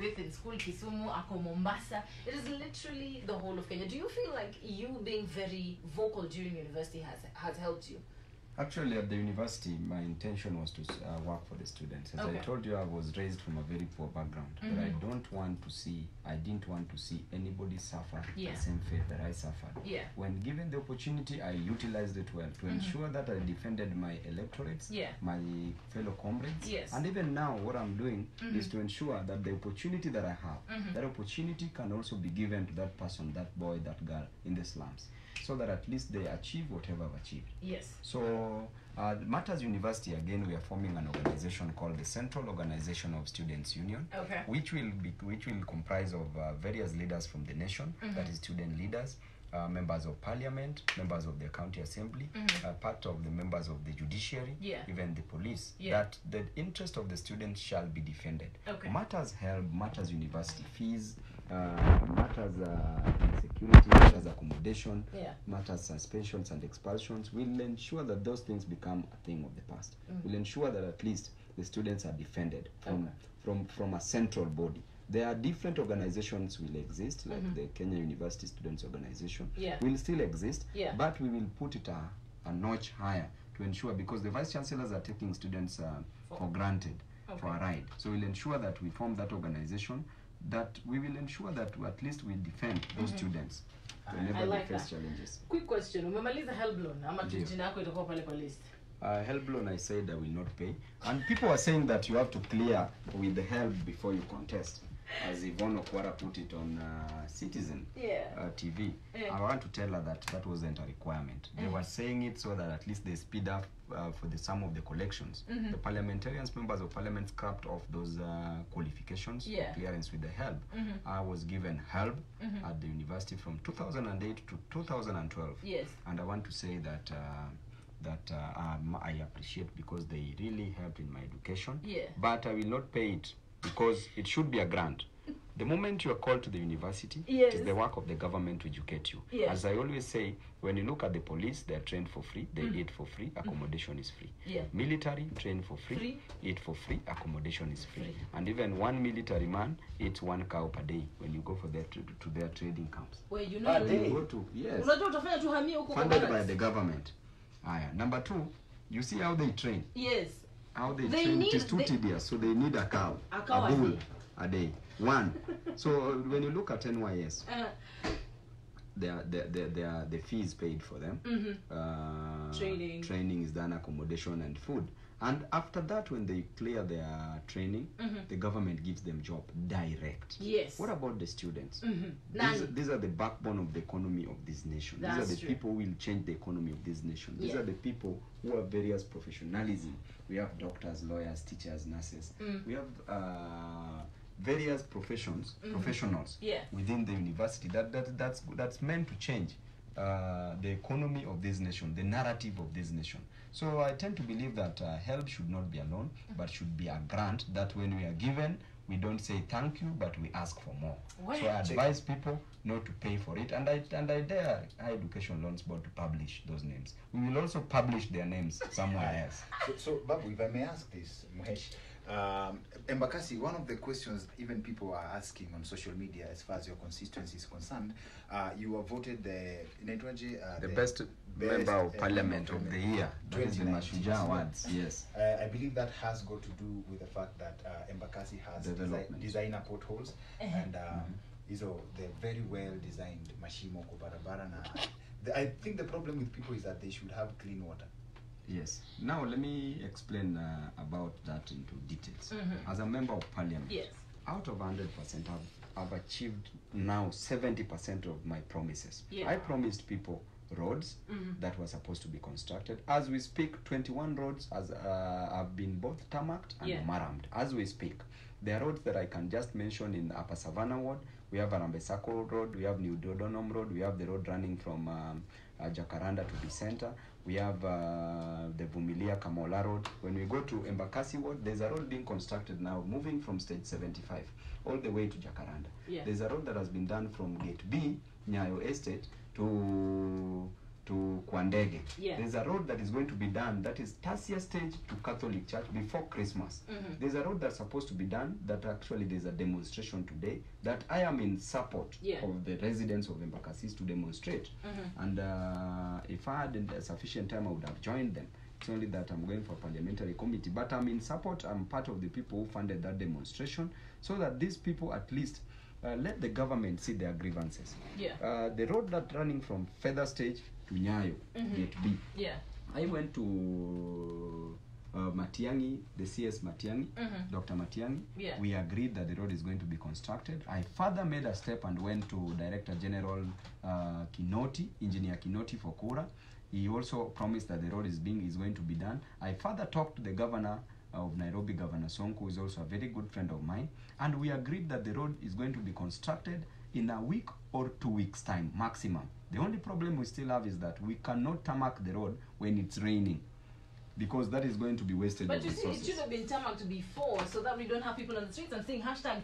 in school, Kisumu, ako Mombasa. It is literally the whole of Kenya. Do you feel like you being very vocal during university has helped you? Actually, at the university, my intention was to work for the students. As I told you, I was raised from a very poor background. But I didn't want to see anybody suffer the same fate that I suffered. When given the opportunity, I utilized it well to ensure that I defended my electorates, my fellow comrades. And even now, what I'm doing is to ensure that the opportunity that I have, that opportunity can also be given to that person, that boy, that girl in the slums, so that at least they achieve whatever I've achieved. So Matters University, again, we are forming an organization called the Central Organization of Students Union, which will comprise of various leaders from the nation, that is student leaders, members of parliament, members of the county assembly, part of the members of the judiciary, even the police, that the interest of the students shall be defended. Matters help, matters university fees, matters insecurity, matters accommodation, matters suspensions and expulsions. We'll ensure that those things become a thing of the past. We'll ensure that at least the students are defended from a central body. There are different organizations will exist, like the Kenya University Students Organization will still exist, but we will put it a notch higher to ensure, because the vice chancellors are taking students for granted for a ride. So we'll ensure that we form that organization, that we will ensure that at least we defend those students whenever they face challenges. Quick question, umemaliza Helblon ama jina yako itakuwa pale kwa list? Helblon, I said I will not pay, and people are saying that you have to clear with the help before you contest, as Yvonne Okwara put it on Citizen TV. I want to tell her that that wasn't a requirement. They were saying it so that at least they speed up for the sum of the collections. The parliamentarians, members of parliament, scrapped off those qualifications, clearance with the help. I was given help at the university from 2008 to 2012. And I want to say that I appreciate, because they really helped in my education. But I will not pay it, because it should be a grant. The moment you are called to the university, it is the work of the government to educate you. As I always say, when you look at the police, they are trained for free, they eat for free, accommodation is free. Military, trained for free, eat for free, accommodation is free. And even one military man eats 1 cow per day when you go for their to their trading camps. Where you know you go to, funded by the government. Number 2, you see how they train. How they train, it is too tedious, so they need a cow, a bull a day. 1. So when you look at NYS, the fees paid for them. Training is done, accommodation and food. And after that, when they clear their training, the government gives them job direct. What about the students? These are the backbone of the economy of this nation. These are the people who will change the economy of this nation. These are the people who have various professionalism. We have doctors, lawyers, teachers, nurses. We have various professionals within the university that's meant to change the economy of this nation, the narrative of this nation. So I tend to believe that help should not be a loan, but should be a grant, that when we are given, we don't say thank you, but we ask for more. So I advise people not to pay for it, and I dare Higher Education Loans Board to publish those names. We will also publish their names somewhere else. So Babu, if I may ask this, Muhesh, Embakasi, one of the questions even people are asking on social media as far as your constituency is concerned, you were voted the best member of parliament of the year, that is the Mashujaa Awards. I believe that has got to do with the fact that Embakasi has designer potholes and the very well designed mashimo ko barabara. I think the problem with people is that they should have clean water. Now let me explain about that into details. As a member of parliament, out of 100%, I've achieved now 70% of my promises. I promised people roads that were supposed to be constructed. As we speak, 21 roads have been both tarmacked and marramed. As we speak, there are roads that I can just mention in Upper Savannah Ward. We have Arambe Sacco Road, we have New Dodonom Road, we have the road running from Jacaranda to the center. We have the Vumilia Kamola Road. When we go to Embakasi Ward, there's a road being constructed now, moving from stage 75 all the way to Jacaranda. There's a road that has been done from Gate B, Nyayo Estate, to to Kwandege. There's a road that is going to be done that is Tasia stage to Catholic Church before Christmas. There's a road that's supposed to be done that actually there's a demonstration today that I am in support of the residents of Embakasi to demonstrate. And if I had sufficient time, I would have joined them. It's only that I'm going for parliamentary committee, but I'm in support. I'm part of the people who funded that demonstration, so that these people at least let the government see their grievances. The road that running from Feather Stage to Nyayo, Gate B. I went to Matiangi, the CS Matiangi, Dr. Matiangi. We agreed that the road is going to be constructed. I further made a step and went to Director General Kinoti, Engineer Kinoti for Kura. He also promised that the road is going to be done. I further talked to the governor of Nairobi, Governor Sonko, who is also a very good friend of mine, and we agreed that the road is going to be constructed in a week or 2 weeks time maximum. The only problem we still have is that we cannot tarmac the road when it's raining, because that is going to be wasted. But you see, it should have been tarmacked before, so that we don't have people on the streets and saying hashtag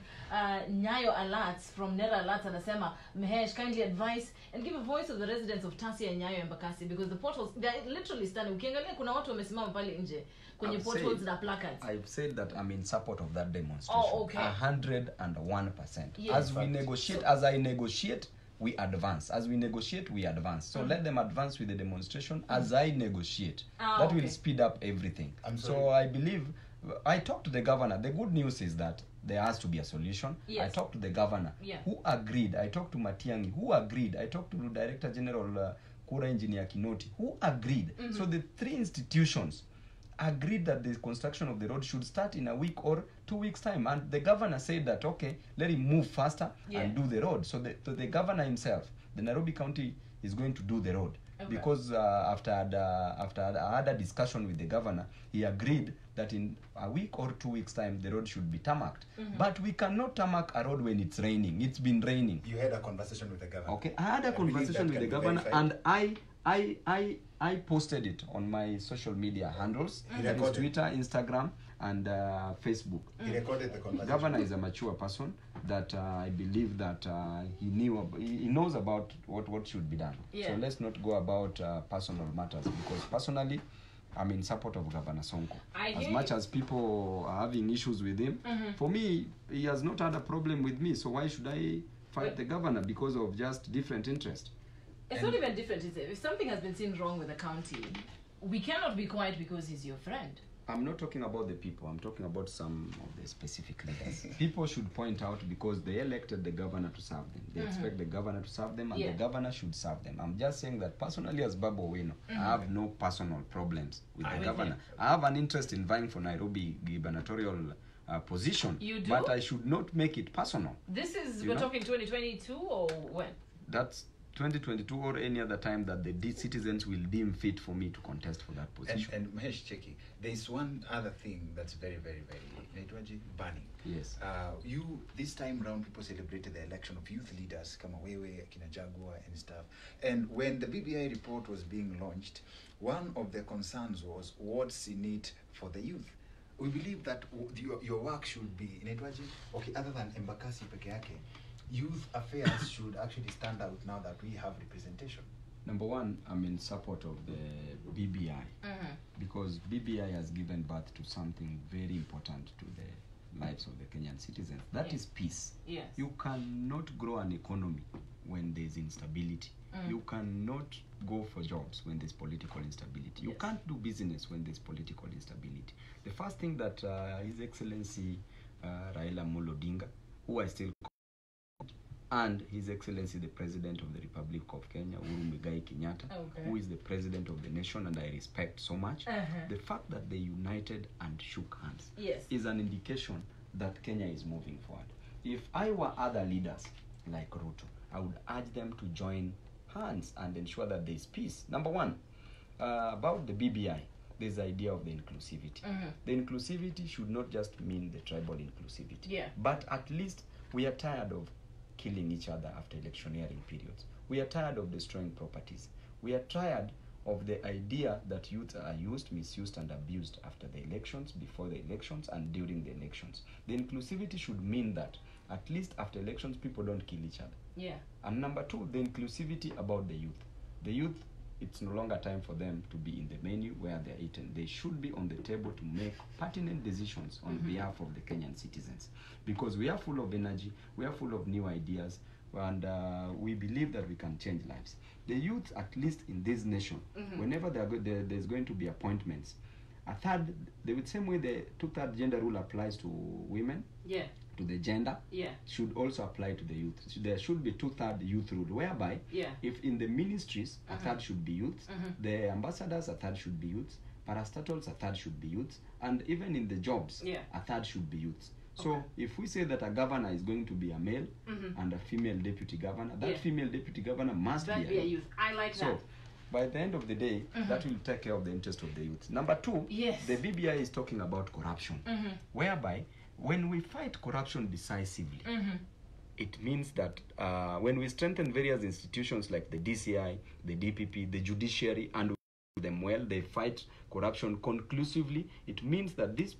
Nyayo alerts from Nera alerts and Asema Mehesh, kindly advise and give a voice of the residents of Tasia and Nyayo and Embakasi, because the portals, they're literally standing. Ukiangalia kuna watu wamesimama pale nje kwenye portals na placards. I've said that I'm in support of that demonstration. 101%. As we negotiate, as I negotiate, we advance. As we negotiate, we advance. So let them advance with the demonstration as I negotiate. That will speed up everything. So I believe, I talked to the governor. The good news is that there has to be a solution. I talked to the governor, who agreed. I talked to Matiangi, who agreed. I talked to Director General Kura Engineer Kinoti, who agreed. So the three institutions agreed that the construction of the road should start in a week or 2 weeks time, and the governor said that okay, let him move faster and do the road. So the governor himself, the Nairobi County, is going to do the road, because after I had a discussion with the governor, he agreed that in a week or 2 weeks time the road should be tarmacked. But we cannot tarmac a road when it's raining. It's been raining. You had a conversation with the governor. Okay, I had a conversation with the governor, and I posted it on my social media handles, Twitter, Instagram, and Facebook. He recorded the conversation. Governor is a mature person that I believe that he knows about what should be done. So let's not go about personal matters, because personally, I'm in support of Governor Sonko. As much as people are having issues with him, for me, he has not had a problem with me. So why should I fight the governor because of just different interests? It's not even different, is it? If something has been seen wrong with the county, we cannot be quiet because he's your friend. I'm not talking about the people. I'm talking about some of the specific leaders. People should point out, because they elected the governor to serve them. They expect the governor to serve them, and the governor should serve them. I'm just saying that personally, as Babu Owino, I have no personal problems with the governor. I have an interest in vying for Nairobi gubernatorial position. You do? But I should not make it personal. This is, we're talking 2022 or when? That's 2022 or any other time that the citizens will deem fit for me to contest for that position. And Mahesh Cheki, there is one other thing that's very, very, very burning. Yes. You, this time round, people celebrated the election of youth leaders, kama wewe, Akina Jagua and stuff. And when the BBI report was being launched, one of the concerns was what's in it for the youth. We believe that your work should be, okay, other than Embakasi peke yake, youth affairs should actually stand out now that we have representation. Number one, I'm in support of the BBI, because BBI has given birth to something very important to the lives of the Kenyan citizens. That is peace. Yes. You cannot grow an economy when there's instability. You cannot go for jobs when there's political instability. You can't do business when there's political instability. The first thing that His Excellency Raila Amolo Odinga, who I still call, and His Excellency the President of the Republic of Kenya, Uhuru Muigai Kenyatta, who is the President of the nation and I respect so much, the fact that they united and shook hands is an indication that Kenya is moving forward. If I were other leaders like Ruto, I would urge them to join hands and ensure that there is peace. Number one, about the BBI, there's the idea of the inclusivity. The inclusivity should not just mean the tribal inclusivity, but at least we are tired of killing each other after electioneering periods. We are tired of destroying properties. We are tired of the idea that youth are used, misused, and abused after the elections, before the elections, and during the elections. The inclusivity should mean that at least after elections, people don't kill each other. And number two, the inclusivity about the youth. The youth it's no longer time for them to be in the menu where they're eaten. They should be on the table to make pertinent decisions on behalf of the Kenyan citizens, because we are full of energy, we are full of new ideas, and we believe that we can change lives. The youth, at least in this nation, whenever there's going to be appointments, the same way the two-third gender rule applies to women, to the gender, should also apply to the youth. So there should be two-third youth rule, whereby if in the ministries, a third should be youth, the ambassadors, a third should be youth, parastatals, a third should be youth, and even in the jobs, a third should be youth. So if we say that a governor is going to be a male and a female deputy governor, that female deputy governor must be a youth. I like that. So by the end of the day, that will take care of the interest of the youth. Number two, the BBI is talking about corruption, whereby when we fight corruption decisively, it means that when we strengthen various institutions like the DCI, the DPP, the judiciary, and them well, they fight corruption conclusively, it means that this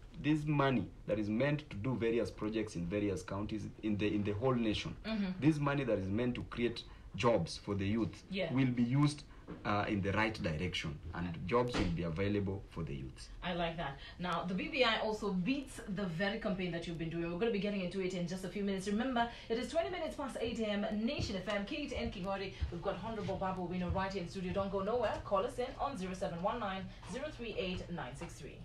money that is meant to do various projects in various counties in the whole nation, this money that is meant to create jobs for the youth will be used in the right direction, and jobs will be available for the youth. I like that. Now, the BBI also beats the very campaign that you've been doing. We're going to be getting into it in just a few minutes. Remember, it is 20 minutes past 8 a.m. Nation FM, KTN Kigori. We've got Honorable Babu Wino right here in studio. Don't go nowhere. Call us in on 0719 038 963.